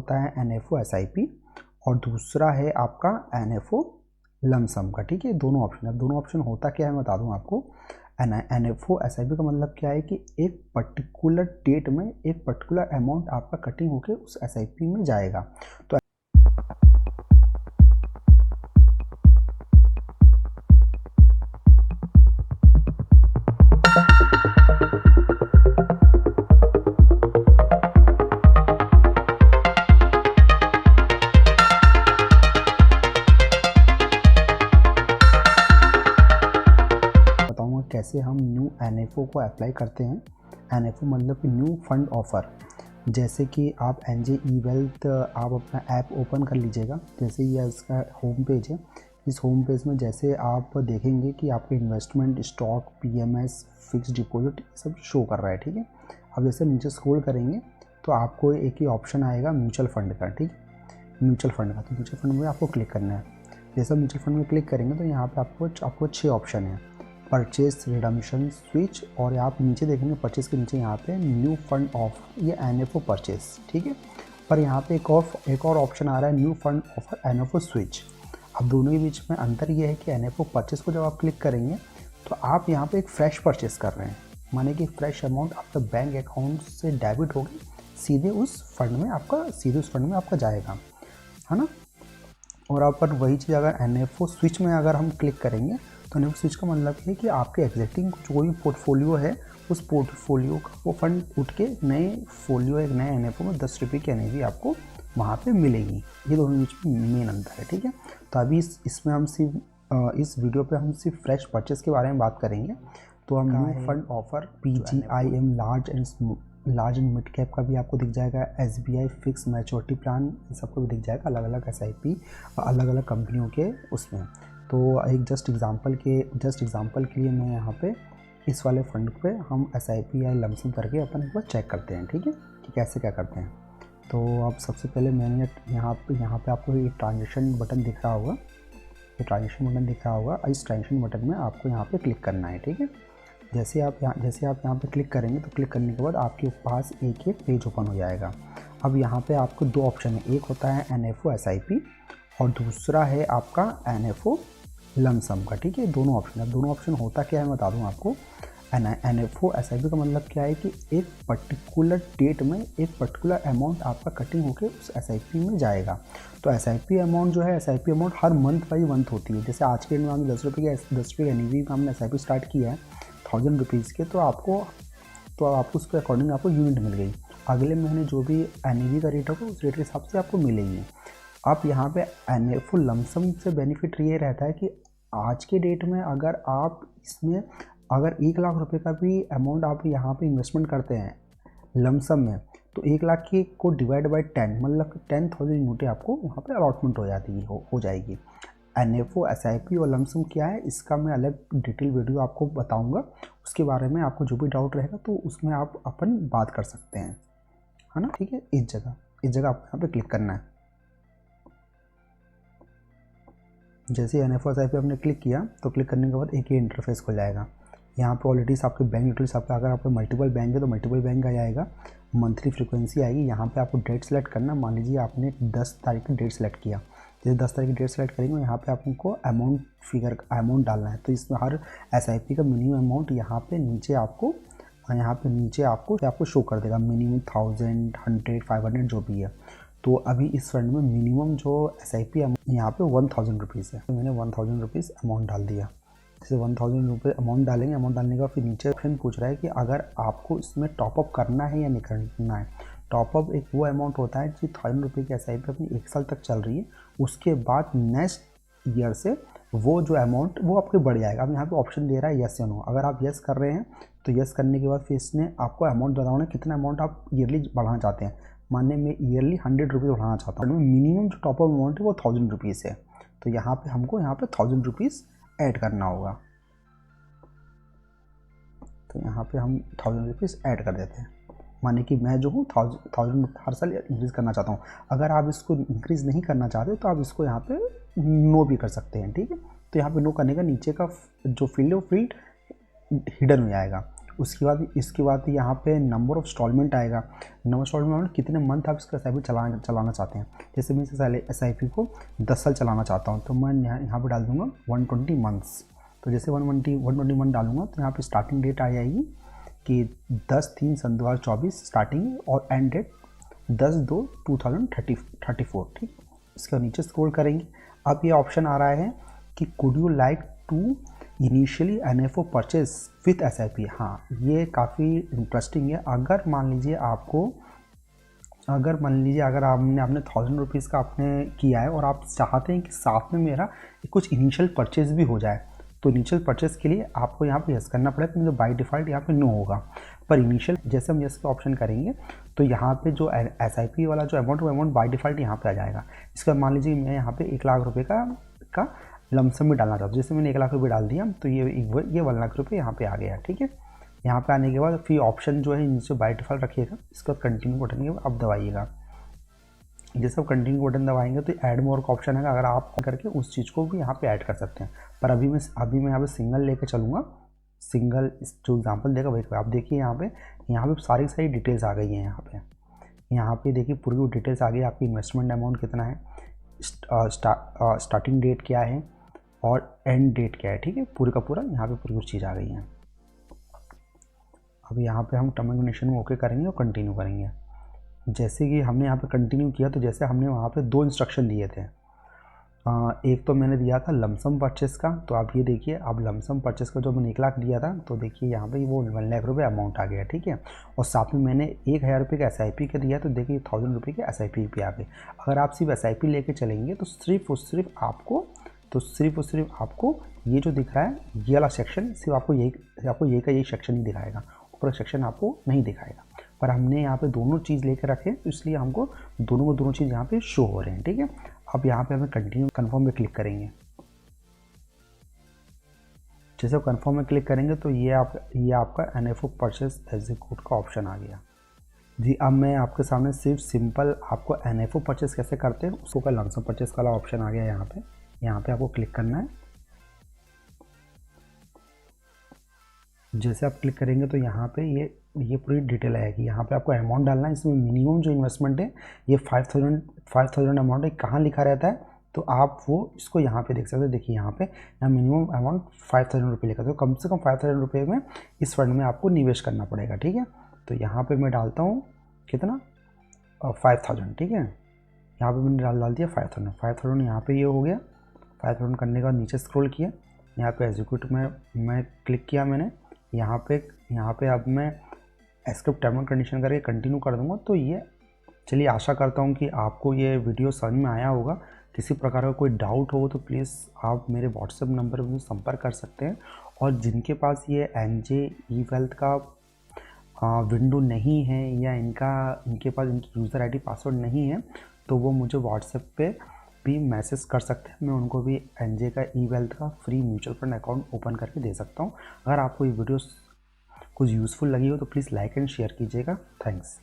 होता है NFO SIP और दूसरा है आपका NFO लमसम का। ठीक है, दोनों ऑप्शन है। दोनों ऑप्शन होता क्या है मैं बता दूं आपको। NFO SIP का मतलब क्या है कि एक पर्टिकुलर डेट में एक पर्टिकुलर अमाउंट आपका कटिंग होकर उस SIP में जाएगा। तो बताऊंगा कैसे हम न्यू NFO को अप्लाई करते हैं। NFO मतलब कि न्यू फंड ऑफर। जैसे कि आप NJ E-Wealth आप अपना ऐप ओपन कर लीजिएगा। जैसे ये इसका होम पेज है। इस होम पेज में जैसे आप देखेंगे कि आपके investment, stock, PMS, fix deposit सब शो कर रहा है। ठीक है, अब जैसे नीचे स्क्रॉल करेंगे तो आपको एक ही ऑप्शन आएगा म्यूचुअल फंड का। ठीक है, म्यूचुअल फंड का। तो म्यूचुअल फंड में आपको क्लिक करना है। जैसे म्यूचुअल फंड में क्लिक करेंगे तो यहाँ पे आपको 6 ऑप्शन है, परचेस, रिडम्पशन, स्विच, और आप नीचे देखेंगे परचेस के नीचे यहाँ पे न्यू फंड ऑफर, ये NFO परचेस। ठीक है, पर यहाँ पे एक और ऑप्शन आ रहा है new fund offer NFO switch. अब दोनों के बीच में अंतर ये है कि NFO परचेस को जब आप क्लिक करेंगे तो आप यहाँ पे एक फ्रेश परचेस कर रहे हैं, माने कि फ्रेश अमाउंट आपका बैंक अकाउंट से डेबिट होगी सीधे उस फंड में आपका जाएगा, है ना। और आप पर वही चीज़ अगर NFO स्विच में अगर हम क्लिक करेंगे तो NFO स्विच का मतलब है कि आपके एग्जिस्टिंग जो भी पोर्टफोलियो है उस पोर्टफोलियो का वो फंड उठ के नए फोलियो एक नए NFO में 10 रुपये की NAV आपको वहाँ पे मिलेगी। ये दोनों बीच में मेन अंतर है। ठीक है, तो अभी इसमें हम सिर्फ इस वीडियो पे हम सिर्फ फ्रेश परचेस के बारे में बात करेंगे। तो हम new fund offer PGIM large and mid cap का भी आपको दिख जाएगा, SBI फिक्स मैच्योरिटी प्लान, इन सबको भी दिख जाएगा, अलग अलग SIP अलग अलग कंपनियों के उसमें। तो एक जस्ट एग्जांपल के लिए मैं यहाँ पे इस वाले फंड पे हम SIP या लमसम करके अपन एक बार चेक करते हैं। ठीक है, कि कैसे क्या करते हैं। तो अब सबसे पहले मैंने यहाँ पे आपको ये ट्रांजेक्शन बटन दिख रहा होगा, इस ट्रांजेक्शन बटन में आपको यहाँ पे क्लिक करना है। ठीक है, जैसे आप यहाँ पे क्लिक करेंगे तो क्लिक करने के बाद आपके पास एक पेज ओपन हो जाएगा। अब यहाँ पे आपको 2 ऑप्शन है, एक होता है NFO SIP और दूसरा है आपका NFO लमसम का। ठीक है, दोनों ऑप्शन है। दोनों ऑप्शन होता क्या है मैं बता दूँ आपको। NFO SIP का मतलब क्या है कि एक पर्टिकुलर डेट में एक पर्टिकुलर अमाउंट आपका कटिंग होकर उस SIP में जाएगा। तो SIP अमाउंट जो है, SIP amount her month by month होती है। जैसे आज के दिन में हमने 10 रुपये की NAV का हमने SIP स्टार्ट किया है 1000 रुपीज़ के, तो आपको उसके अकॉर्डिंग आपको यूनिट मिल गई। अगले महीने जो भी NAV का रेट होगा उस रेट के हिसाब से आपको मिलेगी। अब यहाँ पे NFO लमसम से बेनिफिट ये रहता है कि आज के डेट में अगर आप इसमें अगर 1 लाख रुपए का भी अमाउंट आप यहाँ पे इन्वेस्टमेंट करते हैं लमसम में, तो 1 लाख की को डिवाइड बाई 10 मतलब 10,000 यूनिटें आपको वहाँ पे अलॉटमेंट हो जाती है, हो जाएगी। NFO SIP और लमसम क्या है इसका मैं अलग डिटेल वीडियो आपको बताऊंगा, उसके बारे में आपको जो भी डाउट रहेगा तो उसमें आप अपन बात कर सकते हैं, है ना। ठीक है, इस जगह आपको यहाँ पे क्लिक करना है। जैसे NFO SIP आपने क्लिक किया तो क्लिक करने के बाद एक ही इंटरफेस खुल जाएगा। यहाँ पे ऑलरेडी आपके बैंक डिटेल्स आपका, अगर आपके मल्टीपल बैंक है तो मल्टीपल बैंक आ जाएगा, मंथली फ्रीक्वेंसी आएगी। यहाँ पे आपको डेट सेलेक्ट करना, मान लीजिए आपने 10 तारीख की डेट सेलेक्ट किया, जैसे 10 तारीख की डेट सेलेक्ट करेंगे यहाँ पे आपको अमाउंट डालना है। तो इसमें हर SIP का मिनिमम अमाउंट यहाँ पे नीचे आपको शो कर देगा, मिनिमम 1000, 100, 500 जो भी है। तो अभी इस फंड में मिनिमम जो SIP यहाँ पे 1000 रुपीज़ है, तो मैंने 1000 रुपीज़ अमाउंट डाल दिया। जैसे 1000 रुपये अमाउंट डालेंगे, अमाउंट डालने का फिर नीचे ऑप्शन पूछ रहा है कि अगर आपको इसमें टॉपअप करना है या नहीं करना है। टॉपअप एक वो अमाउंट होता है जो 1000 रुपये की SIP अपनी 1 साल तक चल रही है, उसके बाद नेक्स्ट ईयर से वो जो अमाउंट वो आपके बढ़ जाएगा। अब यहाँ पे ऑप्शन दे रहा है यस या नो। अगर आप यस कर रहे हैं तो यस करने के बाद फिर इसने आपको अमाउंट बताना कितना अमाउंट आप ईयरली बढ़ाना चाहते हैं। मानने में ईयरली 100 रुपीज़ बढ़ाना चाहता हूँ, मिनिमम जो टॉपअप अमाउंट है वो 1000 रुपीज़ है। तो यहाँ पे हमको 1000 रुपीज़ ऐड करना होगा। तो यहाँ पे हम 1000 रुपीज़ ऐड कर देते हैं, माने कि मैं जो हूँ 1000 हर साल इंक्रीज़ करना चाहता हूँ। अगर आप इसको इंक्रीज़ नहीं करना चाहते तो आप इसको यहाँ पे नो भी कर सकते हैं। ठीक है, तो यहाँ पे नो करने का नीचे का जो फील्ड है वो फील्ड हिडन हो जाएगा, उसके बाद इसके बाद यहाँ पे नंबर ऑफ इंस्टॉलमेंट आएगा। नंबर इंस्टॉलमेंट कितने मंथ आप इसका SIP चलाना चाहते हैं। जैसे मैं इस SIP को 10 साल चलाना चाहता हूँ तो मैं यहाँ पे डाल दूँगा 120 मंथ्स। तो जैसे 120 मंथ डालूंगा तो यहाँ पे स्टार्टिंग डेट आ जाएगी कि 10/3/2024 स्टार्टिंग और एंड डेट 10/2/2034। ठीक, इसके नीचे स्क्रॉल करेंगे। अब ये ऑप्शन आ रहा है कि could you like to initially NFO purchase with SIP। हाँ, ये काफ़ी इंटरेस्टिंग है। अगर मान लीजिए अगर आपने 1000 रुपीज़ का आपने किया है और आप चाहते हैं कि साथ में मेरा कुछ इनिशियल परचेज भी हो जाए, तो इनिशियल परचेज के लिए आपको यहाँ पे यस करना पड़ेगा, क्योंकि बाय डिफ़ॉल्ट यहाँ पे नो होगा। पर इनिशियल जैसे हम यस का ऑप्शन करेंगे तो यहाँ पे जो SIP वाला जो अमाउंट, वो अमाउंट बाय डिफ़ॉल्ट यहाँ पे आ जाएगा। इसका मान लीजिए मैं यहाँ पे 1 लाख रुपये का लमसम भी डालना चाहता हूँ। जैसे मैंने 1 लाख रुपये डाल दिया तो ये 1 लाख रुपये यहाँ पे आ गया। ठीक है, यहाँ पे आने के बाद फिर ऑप्शन जो है नीचे बाय डिफ़ॉल्ट रखिएगा। इसका कंटिन्यू बटन के अब दबाइएगा। जैसे आप कंटिन्यू बटन दबाएंगे तो ऐड मोर का ऑप्शन है, अगर आप करके उस चीज़ को भी यहाँ पे ऐड कर सकते हैं। पर अभी मैं यहाँ पे सिंगल लेके चलूँगा। सिंगल जो एग्जांपल देगा वही आप देखिए। यहाँ पे सारी डिटेल्स आ गई हैं। यहाँ पे देखिए पूरी डिटेल्स आ गई। आपकी इन्वेस्टमेंट अमाउंट कितना है, स्टार्टिंग डेट क्या है और एंड डेट क्या है। ठीक है, पूरी का पूरा यहाँ पे पूरी चीज़ आ गई है। अब यहाँ पे हम टर्म एंड कंडीशन में ओके करेंगे और कंटिन्यू करेंगे। जैसे कि हमने यहाँ पे कंटिन्यू किया तो जैसे हमने वहाँ पे 2 इंस्ट्रक्शन दिए थे। एक तो मैंने दिया था लमसम परचेस का, तो आप ये देखिए, अब लमसम परचेस का जो मैंने 1 लाख दिया था तो देखिए यहाँ पे वो 1 लाख रुपये अमाउंट आ गया। ठीक है, और साथ में मैंने 1000 रुपये का SIP का दिया तो देखिए 1000 रुपये के SIP पे आ गए। अगर आप सिर्फ SIP लेके चलेंगे तो सिर्फ और सिर्फ आपको ये जो दिख रहा है ये वाला सेक्शन, सिर्फ आपको यही सेक्शन ही दिखाएगा, ऊपर सेक्शन आपको नहीं दिखाएगा। पर हमने यहाँ पे दोनों चीज़ लेकर रखे तो इसलिए हमको दोनों चीज़ यहाँ पे शो हो रहे हैं। ठीक है, अब यहाँ पे हमें कंटिन्यू कन्फर्म में क्लिक करेंगे। जैसे कन्फर्म में क्लिक करेंगे तो ये आपका NFO परचेस एग्जीक्यूट का ऑप्शन आ गया जी। अब मैं आपके सामने सिर्फ सिंपल आपको NFO परचेस कैसे करते हैं उसको का लमसम परचेस वाला ऑप्शन आ गया। यहाँ पे आपको क्लिक करना है। जैसे आप क्लिक करेंगे तो यहाँ पे ये पूरी डिटेल आएगी। यहाँ पे आपको अमाउंट डालना है। इसमें मिनिमम जो इन्वेस्टमेंट है ये 5000 अमाउंट है। कहाँ लिखा रहता है तो आप वो इसको यहाँ पे देख सकते हैं। देखिए यहाँ मिनिमम अमाउंट 5000 रुपये लिखा, तो कम से कम 5000 रुपये में इस फंड में आपको निवेश करना पड़ेगा। ठीक है, तो यहाँ पर मैं डालता हूँ कितना 5000। ठीक है, यहाँ पर मैंने डाल दिया 5000। यहाँ पर ये हो गया। 5000 करने के बाद नीचे स्क्रॉल किया, यहाँ पे एग्जीक्यूट में मैं क्लिक किया मैंने। यहाँ पे अब मैं एक्सेप्ट टर्म एंड कंडीशन करके कंटिन्यू कर दूंगा। तो ये चलिए, आशा करता हूँ कि आपको ये वीडियो समझ में आया होगा। किसी प्रकार का कोई डाउट हो तो प्लीज़ आप मेरे व्हाट्सएप नंबर पर संपर्क कर सकते हैं। और जिनके पास ये NJ eWealth का विंडो नहीं है या इनके पास इनकी यूज़र ID पासवर्ड नहीं है तो वो मुझे व्हाट्सएप पे भी मैसेज कर सकते हैं। मैं उनको भी NJ का eWealth का free mutual fund account open करके दे सकता हूँ। अगर आपको ये वीडियो कुछ यूज़फुल लगी हो तो प्लीज़ लाइक एंड शेयर कीजिएगा। थैंक्स।